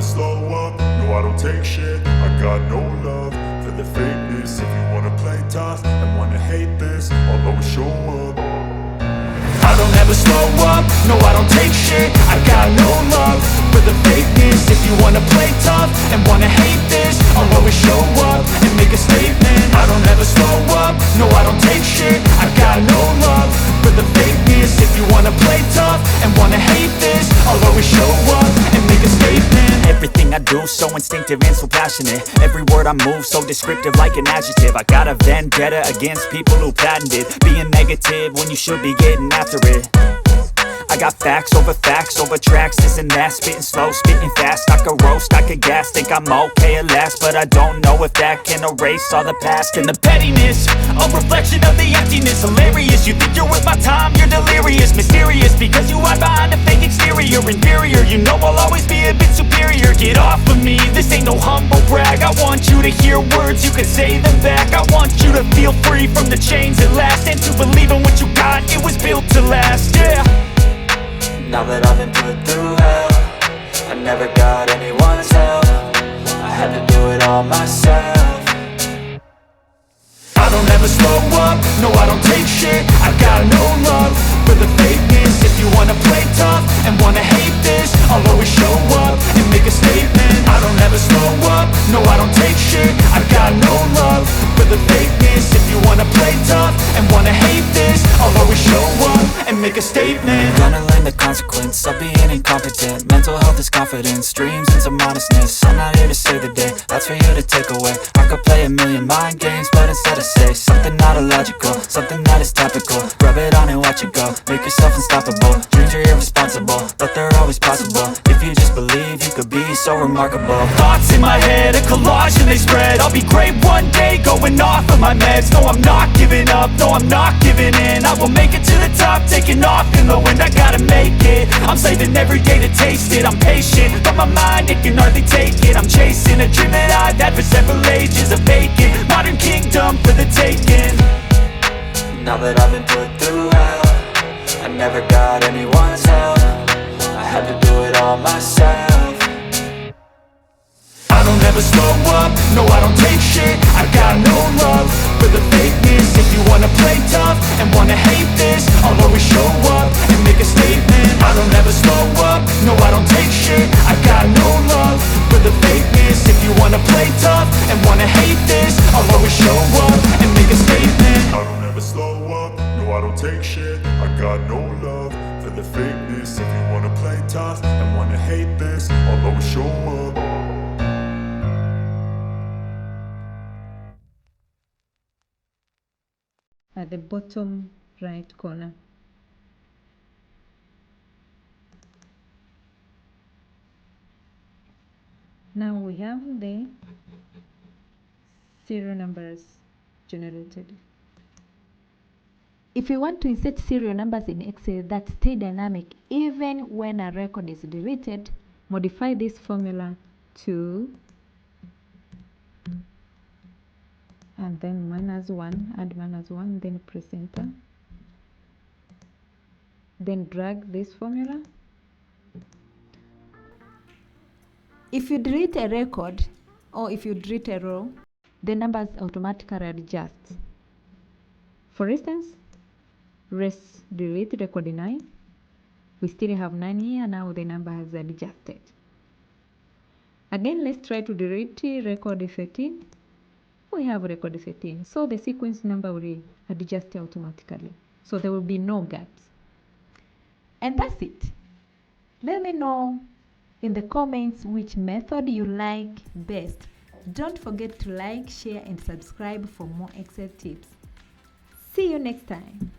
slow up, no I don't take shit. I got no love for the fakeness. If you wanna play tough and wanna hate this, I'll always show up. I don't ever slow up, no I don't take shit. I got no love for the fakeness. If you wanna play tough and wanna hate this, I'll always show up and make a statement. I don't ever slow up, no I don't take shit. I got no love for the fakeness. If you wanna play tough and wanna hate this, I'll always show up and make a statement. Everything I do so instinctive and so passionate. Every word I move so descriptive like an adjective. I got a vendetta against people who patented being negative when you should be getting after it. I got facts over tracks, this and that. Spitting slow, spitting fast. I could roast, I could gas. Think I'm okay at last, but I don't know if that can erase all the past. And the pettiness, a reflection of the emptiness. Hilarious, you think you're worth my time, you're delirious. Mysterious, because you hide behind a fake exterior. Inferior, you know I'll always be a bit superior. Get off of me, this ain't no humble brag. I want you to hear words, you can say them back. I want you to feel free from the chains at last, and to believe in what you got, it was built to last, yeah. Now that I've been put through hell, I never got anyone's help. I had to do it all myself. I don't ever slow up, no I don't take shit. I got no love for the fakeness. If you wanna play tough and wanna hate this, I'll always show up and make a statement. I don't ever slow up, no I don't take shit. I got no love for the fakeness. If you wanna play tough and wanna hate this, I'll always show up and make a statement. Gonna learn the consequence of being incompetent. Mental health is confidence, dreams and some honestness. I'm not here to save the day, that's for you to take away. I could play a million mind games, but instead I say something not illogical, something that is topical. Rub it on and watch it go, make yourself unstoppable. Dreams are irresponsible, but they're always possible. If you just believe, you could be so remarkable. Thoughts in my head, a collage and they spread. I'll be great one day, going off of my meds. No, I'm not giving up, no, I'm not giving in. I will make it to the top, taking off in the wind. I gotta make it, I'm saving every day to taste it. I'm patient, but my mind, it can hardly take it. I'm chasing a dream that I've had for several ages. A vacant, modern kingdom for the taking. Now that I've been put through hell, I never got anyone's help. I had to do it all myself. I don't ever slow up, no I don't take shit. I got no love for the fakeness. If you wanna play tough and wanna hate this, I'll always show up and make a statement. I don't ever slow up, no I don't take shit. I got no love for the fakeness. If you wanna play tough and wanna hate this, I'll always show up and make a statement. I don't ever slow up, no I don't take shit. I got no love for the fakeness. If you wanna play tough and wanna hate this, I'll always show up. At the bottom right corner. Now we have the serial numbers generated. If you want to insert serial numbers in Excel that stay dynamic even when a record is deleted, modify this formula to and then -1, add -1, then press enter. Then drag this formula. If you delete a record or if you delete a row, the numbers automatically adjust. For instance, let's delete record 9. We still have 9 here, now the number has adjusted. Again, let's try to delete record 13. We have record 13, so the sequence number will adjust automatically, so there will be no gaps. And that's it. Let me know in the comments which method you like best. Don't forget to like, share and subscribe for more Excel tips. See you next time.